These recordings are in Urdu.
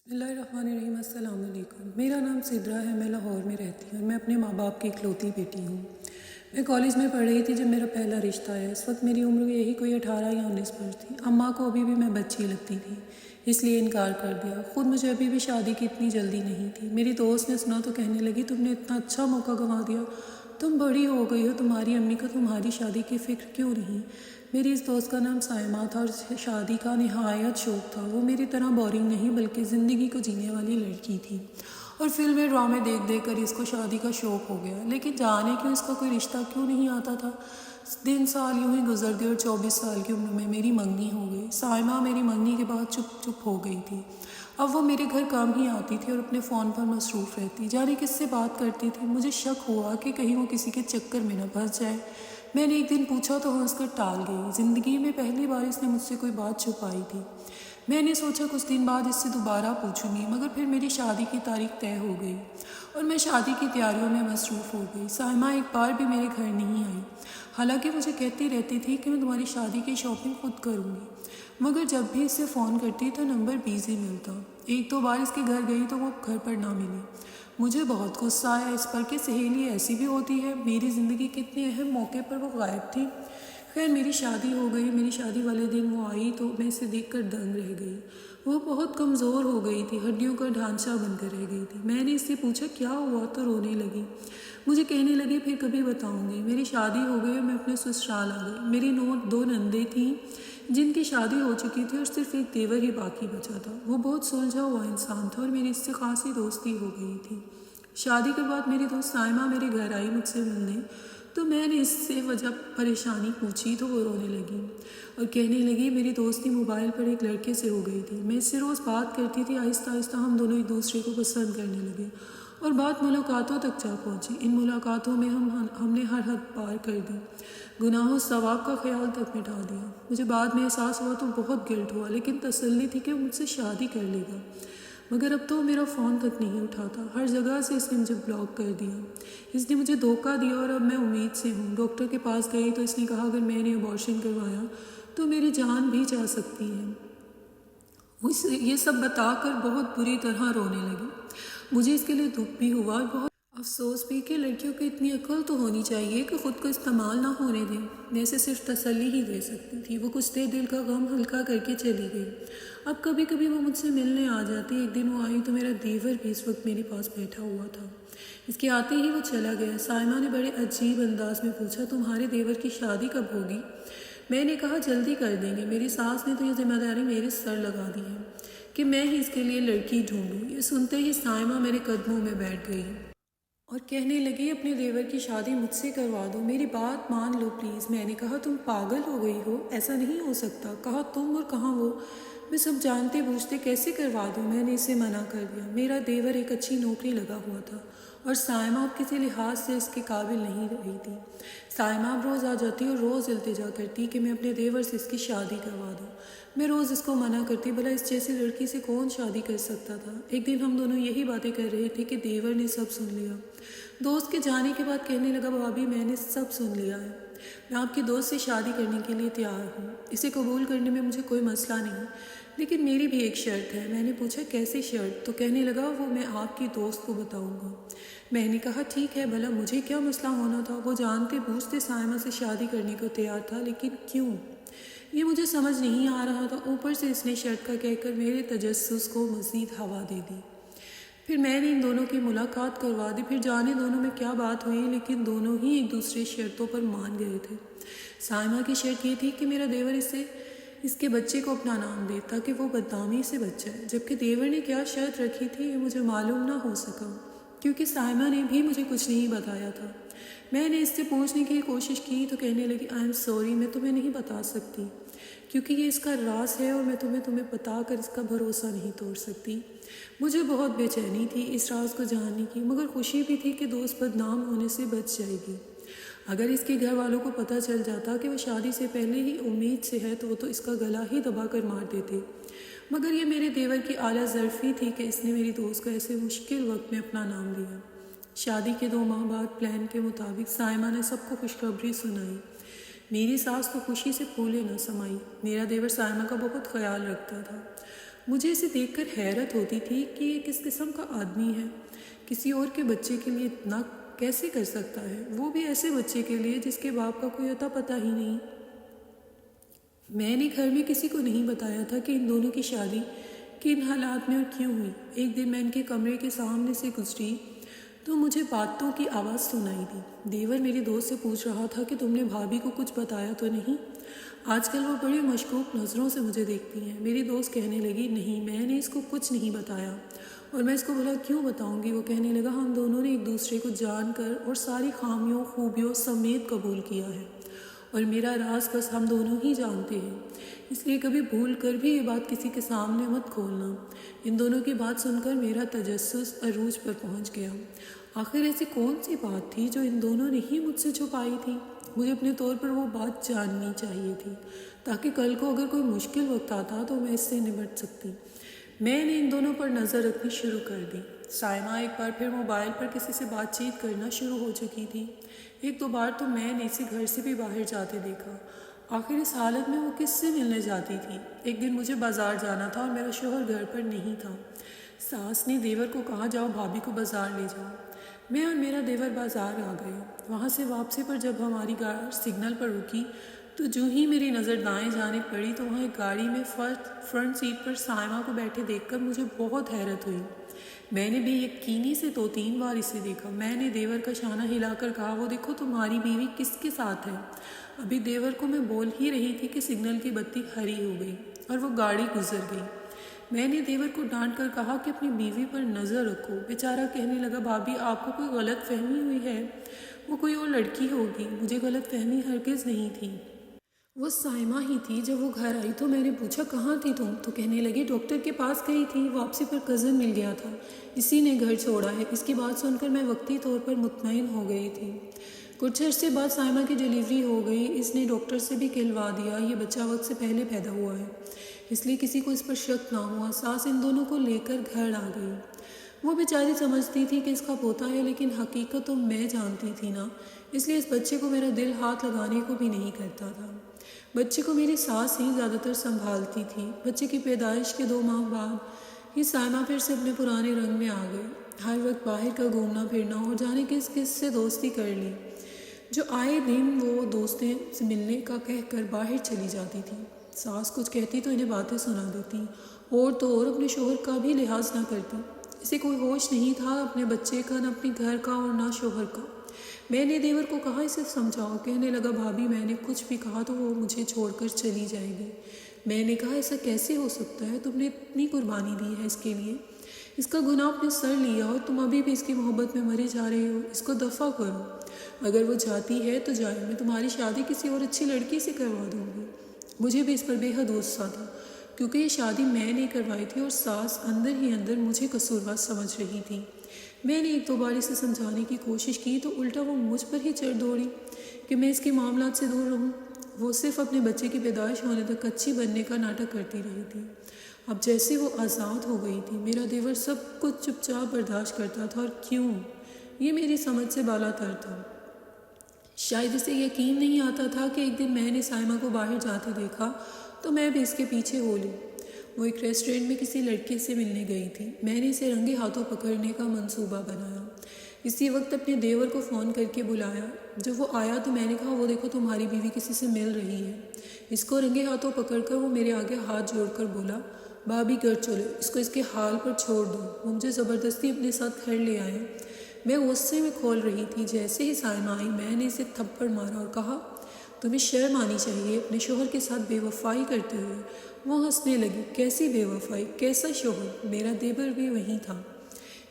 بسم اللہ الرحمن الرحیم۔ السلام علیکم۔ میرا نام سدرا ہے، میں لاہور میں رہتی ہوں اور میں اپنے ماں باپ کی اکلوتی بیٹی ہوں۔ میں کالج میں پڑھ رہی تھی جب میرا پہلا رشتہ آیا۔ اس وقت میری عمر یہی کوئی 18 یا 19 برس تھی۔ اماں کو ابھی بھی میں بچی لگتی تھی، اس لیے انکار کر دیا۔ خود مجھے ابھی بھی شادی کی اتنی جلدی نہیں تھی۔ میری دوست نے سنا تو کہنے لگی، تم نے اتنا اچھا موقع گنوا دیا، تم بڑی ہو گئی ہو، تمہاری امی کو تمہاری شادی کی فکر کیوں نہیں؟ میری اس دوست کا نام سائمہ تھا اور شادی کا نہایت شوق تھا۔ وہ میری طرح بورنگ نہیں بلکہ زندگی کو جینے والی لڑکی تھی، اور فلمیں ڈرامے دیکھ دیکھ کر اس کو شادی کا شوق ہو گیا۔ لیکن جانے کیوں اس کا کوئی رشتہ کیوں نہیں آتا تھا۔ دن سال یوں ہی گزر گئے اور 24 سال کی عمر میں میری منگنی ہو گئی۔ سائمہ میری منگنی کے بعد چپ چپ ہو گئی تھی۔ اب وہ میرے گھر کم ہی آتی تھی اور اپنے فون پر مصروف رہتی، جانے کس سے بات کرتی تھی۔ مجھے شک ہوا کہ کہیں وہ کسی کے چکر میں نہ پھنس جائے۔ میں نے ایک دن پوچھا تو ہنس کر ٹال گئی۔ زندگی میں پہلی بار اس نے مجھ سے کوئی بات چھپائی تھی۔ میں نے سوچا کچھ دن بعد اس سے دوبارہ پوچھوں گی، مگر پھر میری شادی کی تاریخ طے ہو گئی اور میں شادی کی تیاریوں میں مصروف ہو گئی۔ سائمہ ایک بار بھی میرے گھر نہیں آئی، حالانکہ مجھے کہتی رہتی تھی کہ میں تمہاری شادی کی شاپنگ خود کروں گی، مگر جب بھی اس سے فون کرتی تو نمبر بیزی ملتا۔ ایک دو بار اس کے گھر گئی تو وہ گھر پر نہ ملی۔ مجھے بہت غصہ آیا اس پر کہ سہیلی ایسی بھی ہوتی ہے۔ میری زندگی کے اتنے اہم موقع پر وہ غائب تھی۔ خیر میری شادی ہو گئی۔ میری شادی والے دن وہ آئی تو میں اسے دیکھ کر دنگ رہ گئی۔ وہ بہت کمزور ہو گئی تھی، ہڈیوں کا ڈھانچہ بن کر رہ گئی تھی۔ میں نے اس سے پوچھا کیا ہوا تو رونے لگی۔ مجھے کہنے لگی پھر کبھی بتاؤں گی۔ میری شادی ہو گئی اور میں اپنے سسرال آ گئی۔ میری دو نندیں تھیں جن کی شادی ہو چکی تھی اور صرف ایک دیور ہی باقی بچا تھا۔ وہ بہت سلجھا ہوا انسان تھا اور میری اس سے خاصی دوستی ہو گئی تھی۔ شادی کے بعد میری دوست سائمہ میرے گھر آئی مجھ سے ملنے، تو میں نے اس سے وجہ پریشانی پوچھی تو وہ رونے لگی اور کہنے لگی میری دوستی موبائل پر ایک لڑکے سے ہو گئی تھی۔ میں اس سے روز بات کرتی تھی، آہستہ آہستہ ہم دونوں ایک دوسرے کو پسند کرنے لگے اور بات ملاقاتوں تک جا پہنچی۔ ان ملاقاتوں میں ہم نے ہر حد پار کر دی، گناہ و ثواب کا خیال تک مٹا دیا۔ مجھے بعد میں احساس ہوا تو بہت گلٹ ہوا، لیکن تسلی تھی کہ وہ مجھ سے شادی کر لے گا۔ مگر اب تو میرا فون تک نہیں اٹھاتا، ہر جگہ سے اس نے مجھے بلاک کر دیا۔ اس نے مجھے دھوکہ دیا اور اب میں امید سے ہوں۔ ڈاکٹر کے پاس گئی تو اس نے کہا اگر میں نے ابارشن کروایا تو میری جان بھی جا سکتی ہے۔ یہ سب بتا کر بہت بری طرح رونے لگی۔ مجھے اس کے لیے دکھ بھی ہوا اور بہت افسوس بھی کہ لڑکیوں کی اتنی عقل تو ہونی چاہیے کہ خود کو استعمال نہ ہونے دیں۔ میں اسے صرف تسلی ہی دے سکتی تھی۔ وہ کچھ دیر دل کا غم ہلکا کر کے چلی گئی۔ اب کبھی کبھی وہ مجھ سے ملنے آ جاتی۔ ایک دن وہ آئی تو میرا دیور بھی اس وقت میرے پاس بیٹھا ہوا تھا۔ اس کے آتے ہی وہ چلا گیا۔ سائمہ نے بڑے عجیب انداز میں پوچھا تمہارے دیور کی شادی کب ہوگی؟ میں نے کہا جلدی کر دیں گے، میری ساس نے تو یہ ذمہ داری میرے سر لگا دی ہے کہ میں ہی اس کے لیے لڑکی ڈھونڈوں۔ یہ سنتے ہی سائمہ میرے قدموں میں بیٹھ گئی اور کہنے لگی اپنے دیور کی شادی مجھ سے کروا دو، میری بات مان لو پلیز۔ میں نے کہا تم پاگل ہو گئی ہو، ایسا نہیں ہو سکتا۔ کہا تم اور کہاں وہ، میں سب جانتے بوجھتے کیسے کروا دوں۔ میں نے اسے منع کر دیا۔ میرا دیور ایک اچھی نوکری لگا ہوا تھا اور سائمہ اب کسی لحاظ سے اس کے قابل نہیں رہی تھی۔ سائمہ اب روز آ جاتی اور روز التجا کرتی کہ میں اپنے دیور سے اس کی شادی کروا دوں۔ میں روز اس کو منع کرتی، بھلا اس جیسی لڑکی سے کون شادی کر سکتا تھا۔ ایک دن ہم دونوں یہی باتیں کر رہے تھے کہ دیور نے سب سن لیا۔ دوست کے جانے کے بعد کہنے لگا بھابھی میں نے سب سن لیا ہے، میں آپ کی دوست سے شادی کرنے کے لیے تیار ہوں۔ اسے قبول کرنے میں مجھے کوئی مسئلہ نہیں، لیکن میری بھی ایک شرط ہے۔ میں نے پوچھا کیسی شرط؟ تو کہنے لگا وہ میں آپ کی دوست کو بتاؤں گا۔ میں نے کہا ٹھیک ہے، بھلا مجھے کیا مسئلہ ہونا تھا۔ وہ جانتے بوجھتے سائمہ سے شادی کرنے کو تیار تھا، لیکن کیوں؟ یہ مجھے سمجھ نہیں آ رہا تھا۔ اوپر سے اس نے شرط کا کہہ کر میرے تجسس کو مزید ہوا دے دی۔ پھر میں نے ان دونوں کی ملاقات کروا دی۔ پھر جانے دونوں میں کیا بات ہوئی، لیکن دونوں ہی ایک دوسرے شرطوں پر مان گئے تھے۔ سائمہ کی شرط یہ تھی کہ میرا دیور اس کے بچے کو اپنا نام دے تاکہ وہ بدنامی سے بچ جائے، جبکہ دیور نے کیا شرط رکھی تھی یہ مجھے معلوم نہ ہو سکا، کیونکہ سائمہ نے بھی مجھے کچھ نہیں بتایا تھا۔ میں نے اس سے پوچھنے کی کوشش کی تو کہنے لگی آئی ایم سوری، میں تمہیں نہیں بتا سکتی کیونکہ یہ اس کا راز ہے اور میں تمہیں بتا کر اس کا بھروسہ نہیں توڑ سکتی۔ مجھے بہت بے چینی تھی اس راز کو جاننے کی، مگر خوشی بھی تھی کہ دوست بدنام ہونے سے بچ جائے گی۔ اگر اس کے گھر والوں کو پتہ چل جاتا کہ وہ شادی سے پہلے ہی امید سے ہے تو وہ تو اس کا گلا ہی دبا کر مار دیتے، مگر یہ میرے دیور کی اعلیٰ ظرفی تھی کہ اس نے میری دوست کو ایسے مشکل وقت میں اپنا نام لیا۔ شادی کے 2 ماہ بعد پلان کے مطابق سائمہ نے سب کو خوشخبری سنائی۔ میری ساس کو خوشی سے پھولے نہ سمائی۔ میرا دیور سائمہ کا بہت خیال رکھتا تھا، مجھے اسے دیکھ کر حیرت ہوتی تھی کہ یہ کس قسم کا آدمی ہے، کسی اور کے بچے کے لیے اتنا کیسے کر سکتا ہے، وہ بھی ایسے بچے کے لیے جس کے باپ کا کوئی اتا پتہ ہی نہیں۔ میں نے گھر میں کسی کو نہیں بتایا تھا کہ ان دونوں کی شادی کن حالات میں اور کیوں ہوئی۔ ایک دن میں ان کے کمرے کے سامنے سے گزری تو مجھے باتوں کی آواز سنائی دی۔ دیور میری دوست سے پوچھ رہا تھا کہ تم نے بھابھی کو کچھ بتایا تو نہیں؟ آج کل وہ بڑی مشکوک نظروں سے مجھے دیکھتی ہیں۔ میری دوست کہنے لگی، نہیں، میں نے اس کو کچھ نہیں بتایا۔ اور میں اس کو بولا، کیوں بتاؤں گی؟ وہ کہنے لگا، ہم دونوں نے ایک دوسرے کو جان کر اور ساری خامیوں خوبیوں سمیت قبول کیا ہے، اور میرا راز بس ہم دونوں ہی جانتے ہیں، اس لیے کبھی بھول کر بھی یہ بات کسی کے سامنے مت کھولنا۔ ان دونوں کی بات سن کر میرا تجسس عروج پر پہنچ گیا۔ آخر ایسی کون سی بات تھی جو ان دونوں نے ہی مجھ سے چھپائی تھی؟ مجھے اپنے طور پر وہ بات جاننی چاہیے تھی، تاکہ کل کو اگر کوئی مشکل وقت آتا تو میں اس سے نمٹ سکتی۔ میں نے ان دونوں پر نظر رکھنی شروع کر دی۔ سائمہ ایک بار پھر موبائل پر کسی سے بات چیت کرنا شروع ہو چکی تھی۔ ایک دو بار تو میں نے اسے گھر سے بھی باہر جاتے دیکھا۔ آخر اس حالت میں وہ کس سے ملنے جاتی تھی؟ ایک دن مجھے بازار جانا تھا اور میرا شوہر گھر پر نہیں تھا۔ ساس نے دیور کو کہا، جاؤ بھابھی کو بازار لے جاؤ۔ میں اور میرا دیور بازار آ گئے۔ وہاں سے واپسی پر جب ہماری گاڑی سگنل پر رکی تو جو ہی میری نظر دائیں جانب پڑی تو وہاں ایک گاڑی میں فرنٹ سیٹ پر سائمہ کو بیٹھے دیکھ کر مجھے بہت حیرت ہوئی۔ میں نے بے یقینی سے 2-3 بار اسے دیکھا۔ میں نے دیور کا شانہ ہلا کر کہا، وہ دیکھو تمہاری بیوی کس کے ساتھ ہے؟ ابھی دیور کو میں بول ہی رہی تھی کہ سگنل کی بتی ہری ہو گئی اور وہ گاڑی گزر گئی۔ میں نے دیور کو ڈانٹ کر کہا کہ اپنی بیوی پر نظر رکھو۔ بیچارہ کہنے لگا، بھابھی آپ کو کوئی غلط فہمی ہوئی ہے، وہ کوئی اور لڑکی ہوگی۔ مجھے غلط فہمی ہرگز نہیں تھی، وہ سائمہ ہی تھی۔ جب وہ گھر آئی تو میں نے پوچھا، کہاں تھی تم؟ تو کہنے لگی، ڈاکٹر کے پاس گئی تھی، واپسی پر کزن مل گیا تھا، اسی نے گھر چھوڑا ہے۔ اس کی بات سن کر میں وقتی طور پر مطمئن ہو گئی تھی۔ کچھ عرصے بعد سائمہ کی ڈیلیوری ہو گئی۔ اس نے ڈاکٹر سے بھی کہلوا دیا یہ بچہ وقت سے پہلے پیدا ہوا ہے، اس لیے کسی کو اس پر شک نہ ہوا۔ ساس ان دونوں کو لے کر گھر آ گئی۔ وہ بیچاری سمجھتی تھی کہ اس کا پوتا ہے، لیکن حقیقت تو میں جانتی تھی نا، اس لیے اس بچے کو میرا دل ہاتھ لگانے کو بھی نہیں کرتا تھا۔ بچے کو میری ساس ہی زیادہ تر سنبھالتی تھی۔ بچے کی پیدائش کے 2 ماہ بعد ہی سائمہ پھر سے اپنے پرانے رنگ میں آ گئی۔ ہر وقت باہر کا گھومنا پھرنا اور جانے کس کس سے دوستی کر لی، جو آئے دن وہ دوستیں سے ملنے کا کہہ کر باہر چلی جاتی تھی۔ ساس کچھ کہتی تو انہیں باتیں سنا دیتی، اور تو اور اپنے شوہر کا بھی لحاظ نہ کرتی۔ اسے کوئی ہوش نہیں تھا اپنے بچے کا، نہ اپنے گھر کا اور نہ شوہر کا۔ میں نے دیور کو کہا، اسے سمجھاؤ۔ کہنے لگا، بھابھی میں نے کچھ بھی کہا تو وہ مجھے چھوڑ کر چلی جائے گی۔ میں نے کہا، ایسا کیسے ہو سکتا ہے؟ تم نے اتنی قربانی دی ہے اس کے لیے، اس کا گناہ اپنے سر لیا، اور تم ابھی بھی اس کی محبت میں مرے جا رہے ہو۔ اس کو دفع کرو، اگر وہ جاتی ہے تو جائے، میں تمہاری شادی کسی اور اچھی لڑکی سے کروا دوں گی۔ مجھے بھی اس پر بے حد غصہ تھا، کیونکہ یہ شادی میں نے کروائی تھی اور ساس اندر ہی اندر مجھے قصوروار سمجھ رہی تھی۔ میں نے 1-2 بار اسے سمجھانے کی کوشش کی تو الٹا وہ مجھ پر ہی چڑھ دوڑی کہ میں اس کے معاملات سے دور رہوں۔ وہ صرف اپنے بچے کی پیدائش ہونے تک اچھی بننے کا ناٹک کرتی رہی تھی۔ اب جیسے وہ آزاد ہو گئی تھی، میرا دیور سب کچھ چپ چاپ برداشت کرتا تھا، اور کیوں؟ یہ میری سمجھ سے بالا تر تھا۔ شاید اسے یقین نہیں آتا تھا کہ ایک دن میں نے سائمہ کو باہر جاتے دیکھا تو میں بھی اس کے پیچھے ہو لی۔ وہ ایک ریسٹورنٹ میں کسی لڑکے سے ملنے گئی تھی۔ میں نے اسے رنگے ہاتھوں پکڑنے کا منصوبہ بنایا۔ اسی وقت اپنے دیور کو فون کر کے بلایا۔ جب وہ آیا تو میں نے کہا، وہ دیکھو تمہاری بیوی کسی سے مل رہی ہے۔ اس کو رنگے ہاتھوں پکڑ کر وہ میرے آگے ہاتھ جوڑ کر بولا، بھابھی گھر چلو، اس کو اس کے حال پر چھوڑ دو۔ وہ مجھے زبردستی اپنے ساتھ گھر لے آئے۔ میں غصے میں کھول رہی تھی۔ جیسے ہی سائمہ آئی میں نے اسے تھپڑ مارا اور کہا، تمہیں شرم آنی چاہیے اپنے شوہر کے ساتھ بے وفائی کرتے ہوئے۔ وہ ہنسنے لگی، کیسی بے وفائی، کیسا شوہر؟ میرا دیور بھی وہیں تھا۔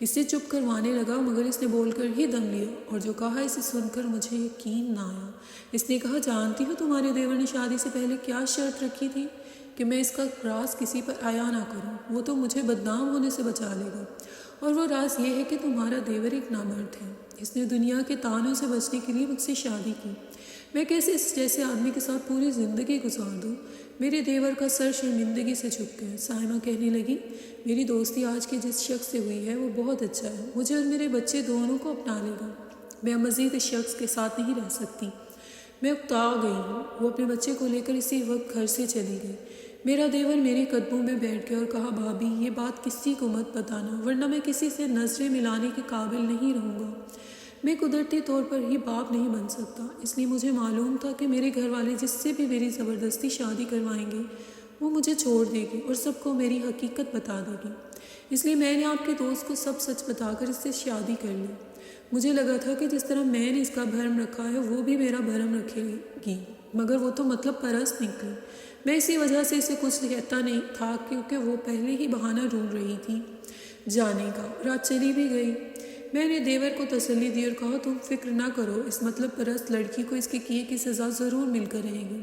اسے چپ کروانے لگا، مگر اس نے بول کر ہی دم لیا، اور جو کہا اسے سن کر مجھے یقین نہ آیا۔ اس نے کہا، جانتی ہو تمہارے دیور نے شادی سے پہلے کیا شرط رکھی تھی؟ کہ میں اس کا راز کسی پر عیاں نہ کروں، وہ تو مجھے بدنام ہونے سے بچا لے گا۔ اور وہ راز یہ ہے کہ تمہارا دیور ایک نامرد ہے، اس نے دنیا کے طعنوں سے بچنے کے لیے مجھ سے شادی کی۔ میں کیسے اس جیسے آدمی کے ساتھ پوری زندگی گزار دوں؟ میرے دیور کا سر شرمندگی سے جھک گیا۔ سائمہ کہنے لگی، میری دوستی آج کے جس شخص سے ہوئی ہے وہ بہت اچھا ہے، مجھے اور میرے بچے دونوں کو اپنا لے گا۔ میں مزید اس شخص کے ساتھ نہیں رہ سکتی، میں اکتا گئی ہوں۔ وہ اپنے بچے کو لے کر اسی وقت گھر سے چلی گئی۔ میرا دیور میرے قدموں میں بیٹھ گیا اور کہا بھابھی یہ بات کسی کو مت بتانا ورنہ میں کسی سے نظریں ملانے کے قابل نہیں رہوں گا۔ میں قدرتی طور پر ہی باپ نہیں بن سکتا، اس لیے مجھے معلوم تھا کہ میرے گھر والے جس سے بھی میری زبردستی شادی کروائیں گے وہ مجھے چھوڑ دے گی اور سب کو میری حقیقت بتا دے گی، اس لیے میں نے آپ کے دوست کو سب سچ بتا کر اس سے شادی کر لی۔ مجھے لگا تھا کہ جس طرح میں نے اس کا بھرم رکھا ہے وہ بھی میرا بھرم رکھے گی، مگر وہ تو مطلب پرست نکلی۔ میں اسی وجہ سے اسے کچھ کہتا نہیں تھا کیونکہ وہ پہلے ہی بہانہ ڈھونڈ رہی تھی جانے کا۔ رات چلی بھی گئی۔ میں نے دیور کو تسلی دی اور کہا تم فکر نہ کرو، اس مطلب پرست لڑکی کو اس کے کیے کی سزا ضرور مل کر رہے گی۔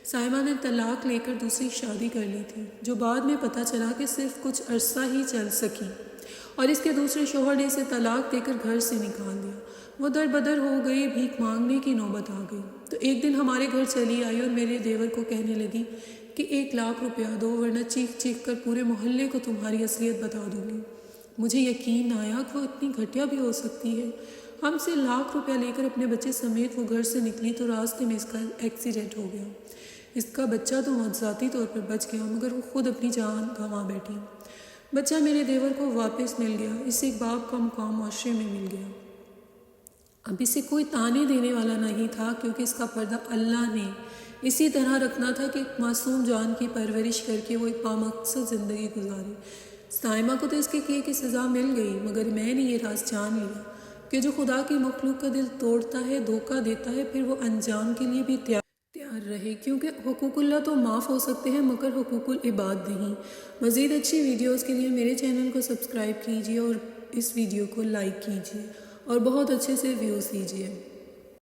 صائمہ نے طلاق لے کر دوسری شادی کر لی تھی، جو بعد میں پتہ چلا کہ صرف کچھ عرصہ ہی چل سکی اور اس کے دوسرے شوہر نے اسے طلاق دے کر گھر سے نکال دیا۔ وہ در بدر ہو گئی، بھیک مانگنے کی نوبت آ گئی تو ایک دن ہمارے گھر چلی آئی اور میرے دیور کو کہنے لگی کہ 1,00,000 روپیہ دو ورنہ چیخ چیخ کر پورے محلے کو تمہاری اصلیت بتا دوں گی۔ مجھے یقین نہ آیا کہ وہ اتنی گھٹیا بھی ہو سکتی ہے۔ ہم سے 1,00,000 روپیہ لے کر اپنے بچے سمیت وہ گھر سے نکلی تو راستے میں اس کا ایکسیڈنٹ ہو گیا۔ اس کا بچہ تو معجزاتی طور پر بچ گیا مگر وہ خود اپنی جان گنوا بیٹھی۔ بچہ میرے دیور کو واپس مل گیا، اسے ایک باپ کا مقام معاشرے میں مل گیا۔ اب اسے کوئی تانے دینے والا نہیں تھا کیونکہ اس کا پردہ اللہ نے اسی طرح رکھنا تھا کہ ایک معصوم جان کی پرورش کر کے وہ ایک بامقصد زندگی گزارے۔ صائمہ کو تو اس کے کیے کی سزا مل گئی مگر میں نے یہ راز جان لیا کہ جو خدا کی مخلوق کا دل توڑتا ہے، دھوکہ دیتا ہے، پھر وہ انجام کے لیے بھی تیار رہے، کیونکہ حقوق اللہ تو معاف ہو سکتے ہیں مگر حقوق العباد نہیں۔ مزید اچھی ویڈیوز کے لیے میرے چینل کو سبسکرائب کیجیے اور اس ویڈیو کو لائک کیجیے اور بہت اچھے سے ویوز دیجیے۔